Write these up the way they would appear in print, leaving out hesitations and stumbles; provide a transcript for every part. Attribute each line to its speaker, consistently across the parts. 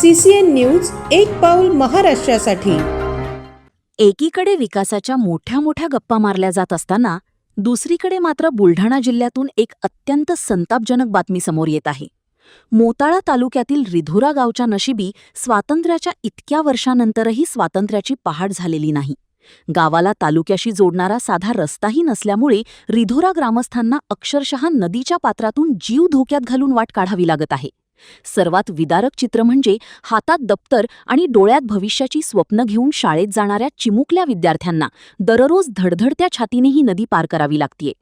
Speaker 1: CCN news एक पाऊल महाराष्ट्रासाठी।
Speaker 2: एकीकडे विकासाच्या मोठ्या मोठ्या गप्पा मारल्या जात असताना दुसरीकडे मात्र बुलढाणा जिल्ह्यातून एक अत्यंत संतापजनक बातमी समोर येत आहे। मोताळा तालुक्यातील रिधोरा गावच्या नशिबी स्वातंत्र्याच्या इतक्या वर्षानंतरही स्वातंत्र्याची पहाट झालेली नाही। गावाला तालुक्याशी जोडणारा साधा रस्ताही नसल्यामुळे रिधोरा ग्रामस्थांना अक्षरशः नदीच्या पात्रातून जीव धोक्यात घालून वाट काढावी लागत आहे। सर्वात विदारक चित्र म्हणजे हातात दप्तर आणि डोळ्यात भविष्याची स्वप्न घेऊन शाळेत जाणाऱ्या चिमुकल्या विद्यार्थ्यांना दररोज धडधडत्या छातीने ही नदी पार करावी लागतेय।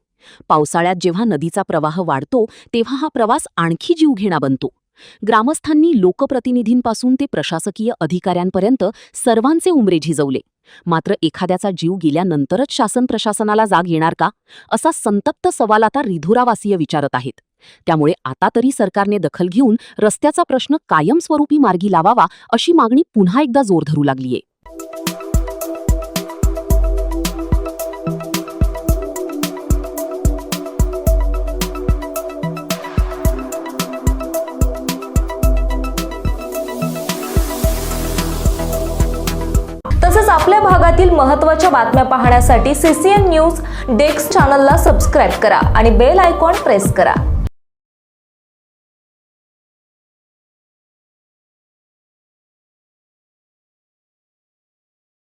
Speaker 2: पावसाळ्यात जेव्हा नदीचा प्रवाह वाढतो तेव्हा हा प्रवास आणखी जीवघेणा बनतो। ग्रामस्थांनी लोकप्रतिनिधींपासून ते प्रशासकीय अधिकाऱ्यांपर्यंत सर्वांचे उमरे झिजवले, मात्र एखाद्याचा जीव गेल्यानंतरच शासन प्रशासनाला जाग येणार का, असा संतप्त सवाल आता रिधोरावासीय विचारत आहेत। त्यामुळे आता तरी सरकारने दखल घेऊन रस्त्याचा प्रश्न कायमस्वरूपी मार्गी लावावा अशी मागणी पुन्हा एकदा जोर धरू लागलीये।
Speaker 3: तसेच आपल्या भागातील महत्त्वाच्या बातम्या पाहण्यासाठी CCN न्यूज डेस्क चॅनलला सबस्क्राइब करा आणि बेल आयकॉन प्रेस करा।